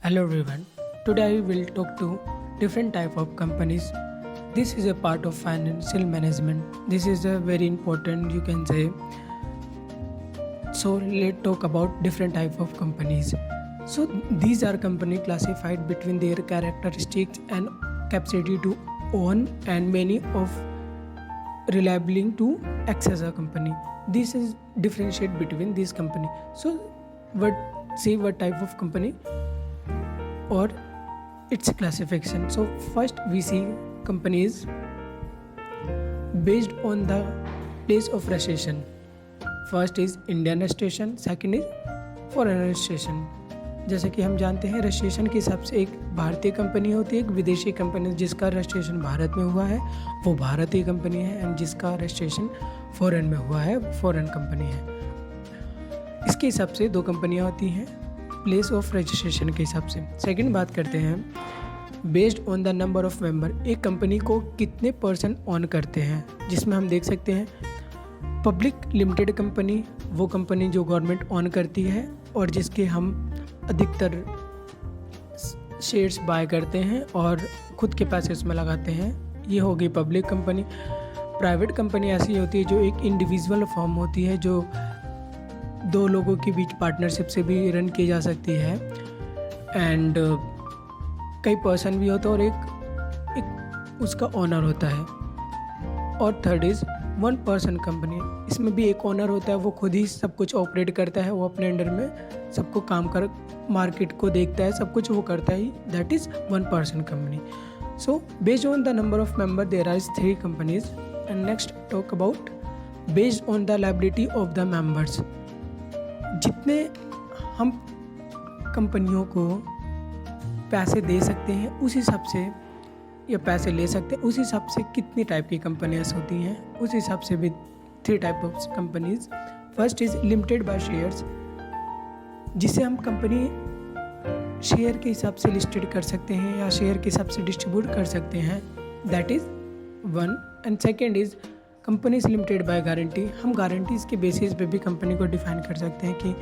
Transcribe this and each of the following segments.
Hello everyone. Today I will talk to different type of companies. This is a part of financial management. This is a very important you can say. So let's talk about different type of companies. So these are company classified between their characteristics and capacity to own and many of reliably to access a company. This is differentiate between these company. So what type of company or its classification. So first we see companies based on the place of registration. First is Indian registration, second is foreign registration. जैसे कि हम जानते हैं registration के हिसाब से एक भारतीय कंपनी होती है, एक विदेशी कंपनी जिसका रजिस्ट्रेशन भारत में हुआ है वो भारतीय कंपनी है, एंड जिसका रजिस्ट्रेशन फॉरेन में हुआ है फॉरेन कंपनी है. इसके हिसाब से दो कंपनियां होती हैं प्लेस ऑफ रजिस्ट्रेशन के हिसाब से. सेकंड बात करते हैं based on the number of member. एक कंपनी को कितने परसेंट ऑन करते हैं, जिसमें हम देख सकते हैं पब्लिक लिमिटेड कंपनी वो कंपनी जो गवर्नमेंट ऑन करती है और जिसके हम अधिकतर शेयर्स बाय करते हैं और खुद के पैसे उसमें लगाते हैं, ये होगी पब्लिक कंपनी. प्राइवेट कंपनी ऐसी होती है जो एक इंडिविजुअल फॉर्म होती है जो दो लोगों के बीच पार्टनरशिप से भी रन की जा सकती है, एंड कई पर्सन भी होता है और एक उसका ओनर होता है. और third is one person company. इसमें भी एक ओनर होता है, वो खुद ही सब कुछ ऑपरेट करता है, वो अपने अंडर में सबको काम कर मार्केट को देखता है, सब कुछ वो करता है. That is one person company. So based on the number of member there are 3 companies. And next talk about based on the liability of the members. जितने हम कंपनियों को पैसे दे सकते हैं उस हिसाब से या पैसे ले सकते हैं उस हिसाब से कितनी टाइप की कंपनियाँ होती हैं उस हिसाब से भी 3 type of companies. First is limited by shares, जिसे हम कंपनी शेयर के हिसाब से लिस्टेड कर सकते हैं या शेयर के हिसाब से डिस्ट्रीब्यूट कर सकते हैं. That is one. And second is companies limited by guarantee. हम गारंटीज़ के बेसिस पे भी कंपनी को डिफाइन कर सकते हैं कि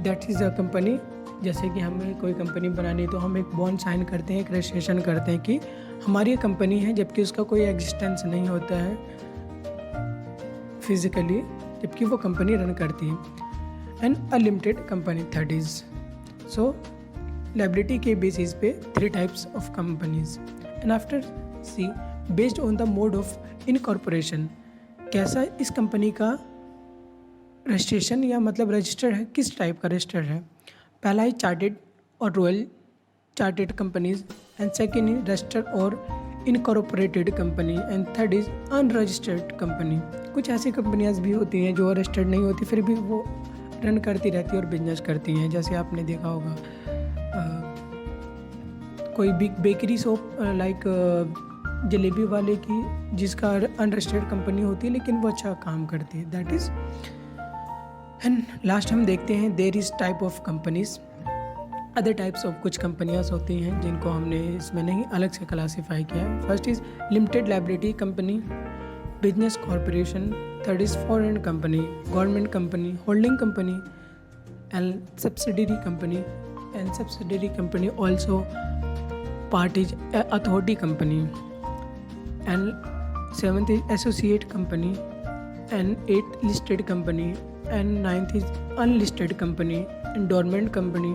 दैट इज़ अ कंपनी. जैसे कि हमें कोई कंपनी बनानी तो हम एक बॉन्ड साइन करते हैं, एक रजिस्ट्रेशन करते हैं कि हमारी कंपनी है, जबकि उसका कोई एग्जिस्टेंस नहीं होता है फिजिकली, जबकि वो कंपनी रन करती है. And unlimited company third is. So liability के बेसिस पे 3 types of companies. And after C based on the mode of incorporation, कैसा इस कंपनी का रजिस्ट्रेशन या मतलब रजिस्टर्ड है, किस टाइप का रजिस्टर्ड है. पहला है चार्टेड और royal chartered companies, and second is registered और incorporated company, and third is unregistered company. कुछ ऐसी कंपनियां भी होती हैं जो रजिस्टर्ड नहीं होती फिर भी वो रन करती रहती है और बिजनेस करती हैं. जैसे आपने देखा होगा कोई big bakery shop like jalebi वाले की, जिसका अनरजिस्टर्ड कंपनी होती है लेकिन वो अच्छा काम करती है. That is. एंड लास्ट हम देखते हैं there is type of companies. Other types of कुछ कंपनियाँ होती हैं जिनको हमने इसमें नहीं अलग से क्लासीफाई किया है. First is limited liability company, business corporation. Third is foreign company, government company, holding company, and subsidiary company. And subsidiary company also part is authority company. And seventh is associate company, and 8th listed company, and 9th is unlisted company. And dormant company.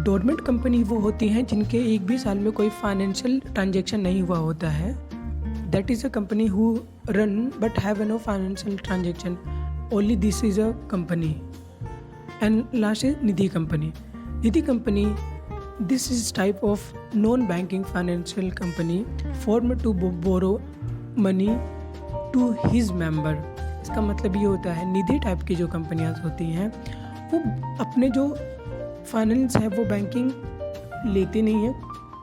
Dormant company वो होती हैं जिनके एक भी साल में कोई financial transaction नहीं हुआ होता है. That is a company who run but have no financial transaction, only this is a company. And last is Nidhi company. Nidhi company this is type of non banking financial company form to borrow money to his member. इसका मतलब ये होता है निधि type की जो कंपनियाँ होती हैं वो अपने जो फाइनेंस है वो बैंकिंग लेती नहीं है,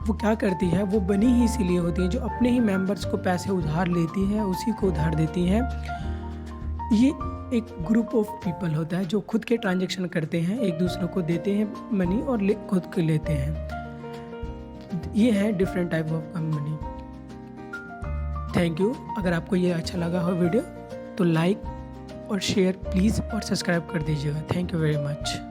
वो क्या करती है वो बनी ही इसीलिए होती है जो अपने ही मेंबर्स को पैसे उधार लेती है, उसी को उधार देती हैं. ये एक ग्रुप ऑफ पीपल होता है जो खुद के ट्रांजैक्शन करते हैं, एक दूसरे को देते हैं मनी और खुद के लेते हैं. ये है different type of company. Thank you. अगर आपको ये अच्छा लगा हो वीडियो तो लाइक और शेयर प्लीज़ और सब्सक्राइब कर दीजिएगा. Thank you very much.